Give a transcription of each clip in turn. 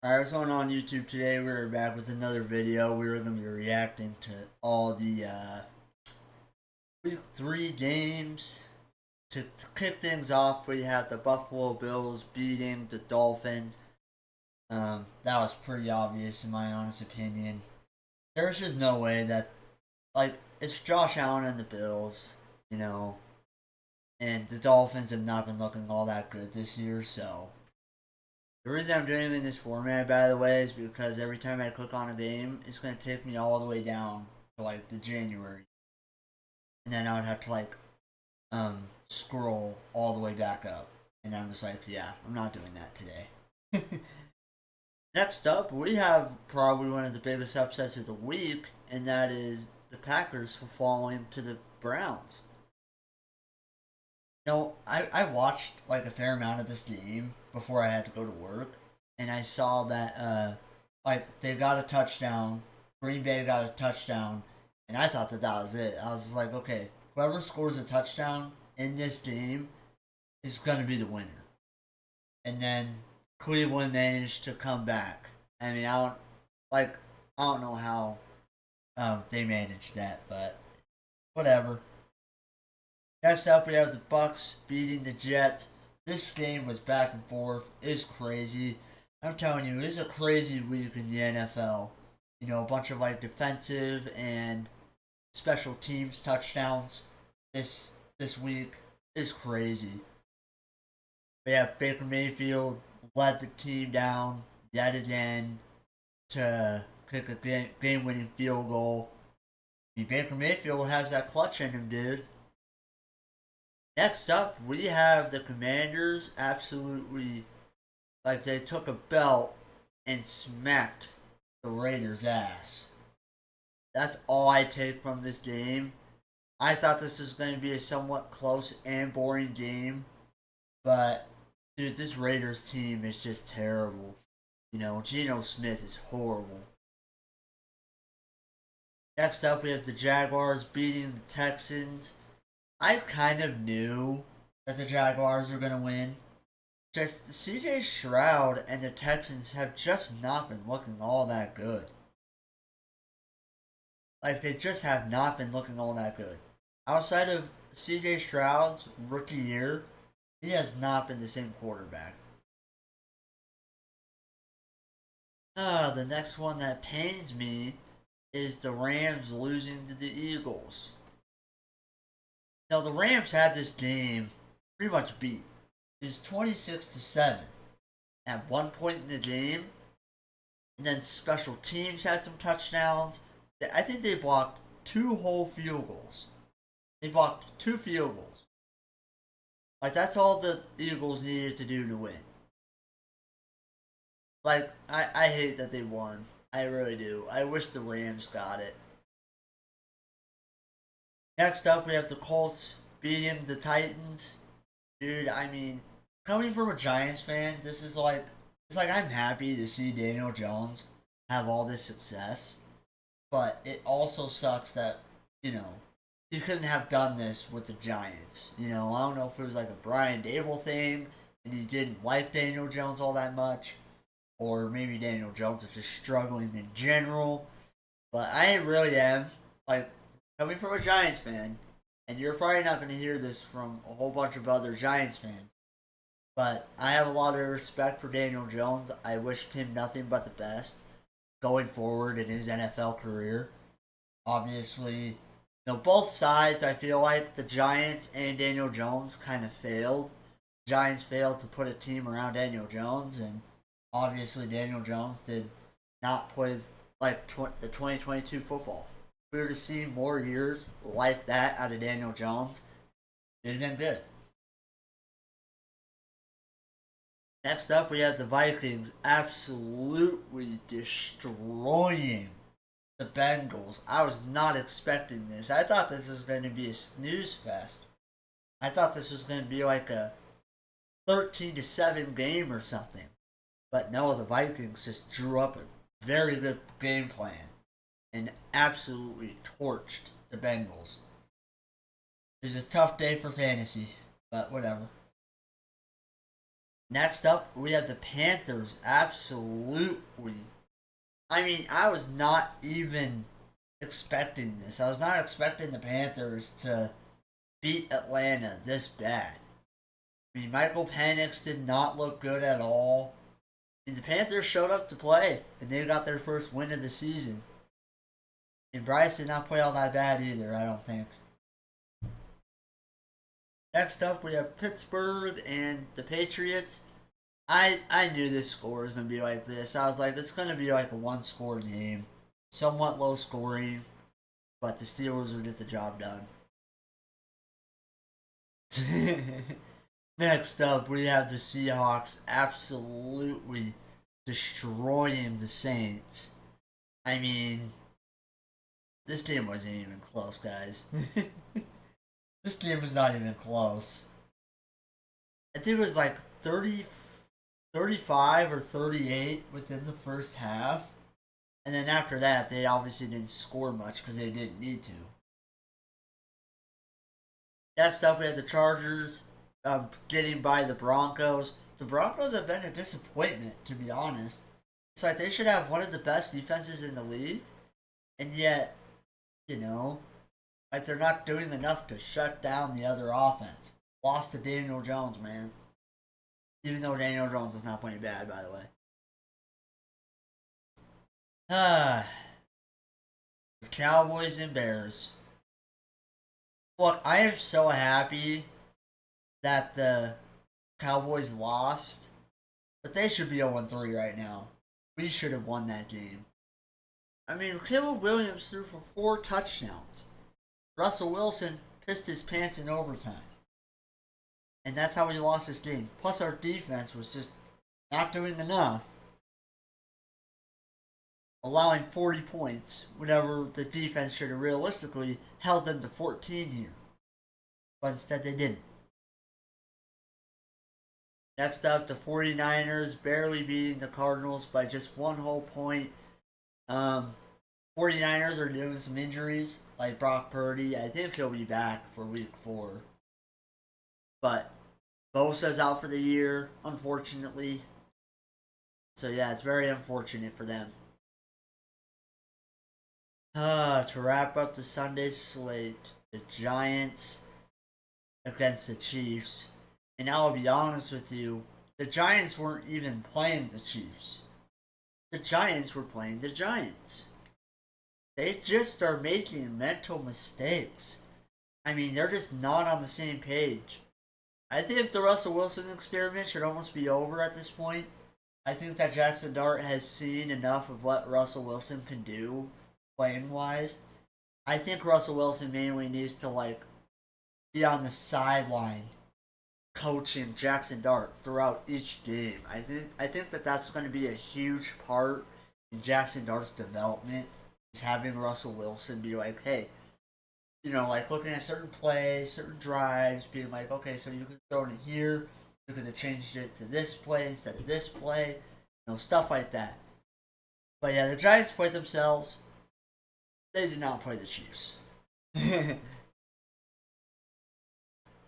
Alright, what's going on YouTube today? We're back with another video. We're going to be reacting to all the week 3 games. To kick things off, we have the Buffalo Bills beating the Dolphins. That was pretty obvious in my honest opinion. There's just no way that, like, it's Josh Allen and the Bills, you know, and the Dolphins have not been looking all that good this year, so the reason I'm doing it in this format, by the way, is because every time I click on a game, it's going to take me all the way down to like the January, and then I would have to like scroll all the way back up, and I'm just like, yeah, I'm not doing that today. Next up, we have probably one of the biggest upsets of the week, and that is the Packers falling to the Browns. I watched like a fair amount of this game before I had to go to work, and I saw that like they got a touchdown, Green Bay got a touchdown, and I thought that was it. I was just like, okay, whoever scores a touchdown in this game is gonna be the winner. And then Cleveland managed to come back. I mean, I don't know how they managed that, but whatever. Next up, we have the Bucks beating the Jets. This game was back and forth. It's crazy. I'm telling you, it's a crazy week in the NFL. You know, a bunch of like defensive and special teams touchdowns this week is crazy. But yeah, Baker Mayfield led the team down yet again to kick a game-winning field goal. I mean, Baker Mayfield has that clutch in him, dude. Next up, we have the Commanders absolutely, like, they took a belt and smacked the Raiders' ass. That's all I take from this game. I thought this was going to be a somewhat close and boring game, but dude, this Raiders team is just terrible. You know, Geno Smith is horrible. Next up, we have the Jaguars beating the Texans. I kind of knew that the Jaguars were going to win. Just CJ Stroud and the Texans have just not been looking all that good. Like, they just have not been looking all that good. Outside of CJ Stroud's rookie year, he has not been the same quarterback. The next one that pains me is the Rams losing to the Eagles. Now, the Rams had this game pretty much beat. It's 26-7 at one point in the game, and then special teams had some touchdowns. I think they blocked two whole field goals. They blocked two field goals. Like, that's all the Eagles needed to do to win. Like, I hate that they won. I really do. I wish the Rams got it. Next up, we have the Colts beating the Titans. Dude, I mean, coming from a Giants fan, this is like, it's like I'm happy to see Daniel Jones have all this success, but it also sucks that, you know, he couldn't have done this with the Giants. You know, I don't know if it was like a Brian Dable thing and he didn't like Daniel Jones all that much, or maybe Daniel Jones is just struggling in general. But I really am, like, coming from a Giants fan, and you're probably not going to hear this from a whole bunch of other Giants fans, but I have a lot of respect for Daniel Jones. I wished him nothing but the best going forward in his NFL career. Obviously, you know, both sides, I feel like the Giants and Daniel Jones kind of failed. Giants failed to put a team around Daniel Jones, and obviously Daniel Jones did not play like the 2022 football. If we were to see more years like that out of Daniel Jones, it'd have been good. Next up, we have the Vikings absolutely destroying the Bengals. I was not expecting this. I thought this was going to be a snooze fest. I thought this was going to be like a 13-7 game or something. But no, the Vikings just drew up a very good game plan and absolutely torched the Bengals. It was a tough day for fantasy, but whatever. Next up, we have the Panthers. Absolutely. I mean, I was not even expecting this. I was not expecting the Panthers to beat Atlanta this bad. I mean, Michael Penix did not look good at all. I mean, the Panthers showed up to play, and they got their first win of the season. And Bryce did not play all that bad either, I don't think. Next up, we have Pittsburgh and the Patriots. I knew this score was going to be like this. I was like, it's going to be like a one-score game. Somewhat low scoring, but the Steelers will get the job done. Next up, we have the Seahawks absolutely destroying the Saints. I mean, this game wasn't even close, guys. This game was not even close. I think it was like 35 or 38 within the first half. And then after that, they obviously didn't score much because they didn't need to. Next up, we have the Chargers getting by the Broncos. The Broncos have been a disappointment, to be honest. It's like they should have one of the best defenses in the league, and yet, like they're not doing enough to shut down the other offense. Lost to Daniel Jones, man. Even though Daniel Jones is not playing bad, by the way. The Cowboys and Bears. Look, I am so happy that the Cowboys lost, but they should be 0-3 right now. We should have won that game. I mean, Caleb Williams threw for 4 touchdowns. Russell Wilson pissed his pants in overtime. And that's how we lost this game. Plus, our defense was just not doing enough. Allowing 40 points whenever the defense should have realistically held them to 14 here. But instead they didn't. Next up, the 49ers barely beating the Cardinals by just 1 whole point. 49ers are doing some injuries, like Brock Purdy. I think he'll be back for week 4. But Bosa's out for the year, unfortunately. So yeah, it's very unfortunate for them. To wrap up the Sunday slate, the Giants against the Chiefs. And I'll be honest with you, the Giants weren't even playing the Chiefs. The Giants were playing the Giants. They just are making mental mistakes. I mean, they're just not on the same page. I think the Russell Wilson experiment should almost be over at this point. I think that Jackson Dart has seen enough of what Russell Wilson can do, playing wise. I think Russell Wilson mainly needs to be on the sideline coaching Jackson Dart throughout each game. I think that that's going to be a huge part in Jackson Dart's development, is having Russell Wilson be like, hey, looking at certain plays, certain drives, being like, okay, so you could throw it here, you could have changed it to this play instead of this play, stuff like that. But yeah, the Giants played themselves. They did not play the Chiefs.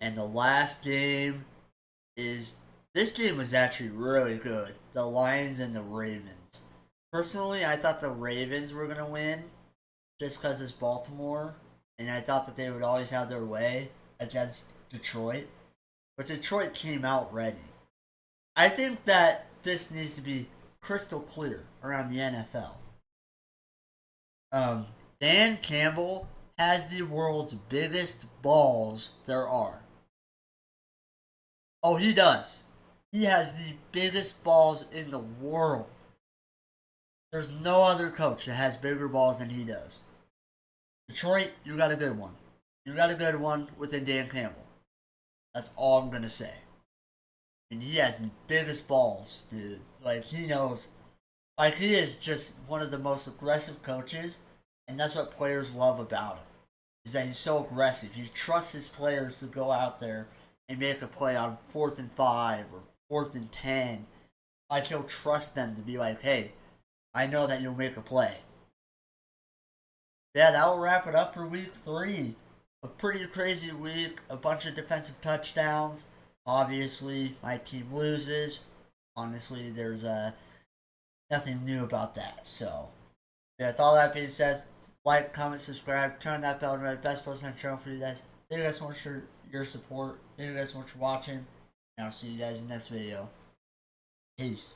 And the last game this game was actually really good. The Lions and the Ravens. Personally, I thought the Ravens were going to win just because it's Baltimore. And I thought that they would always have their way against Detroit. But Detroit came out ready. I think that this needs to be crystal clear around the NFL. Dan Campbell has the world's biggest balls there are. Oh, he does. He has the biggest balls in the world. There's no other coach that has bigger balls than he does. Detroit, you got a good one. You got a good one within Dan Campbell. That's all I'm going to say. And he has the biggest balls, dude. He knows. He is just one of the most aggressive coaches. And that's what players love about him. Is that he's so aggressive. He trusts his players to go out there and make a play on 4th and 5 or 4th and 10. He'll trust them to be like, hey, I know that you'll make a play. Yeah, that'll wrap it up for week 3. A pretty crazy week. A bunch of defensive touchdowns. Obviously, my team loses. Honestly, there's nothing new about that. So, yeah, with all that being said, like, comment, subscribe, turn that bell on. Best post on the channel for you guys. Thank you guys so much for your support. Thank you guys so much for watching. And I'll see you guys in the next video. Peace.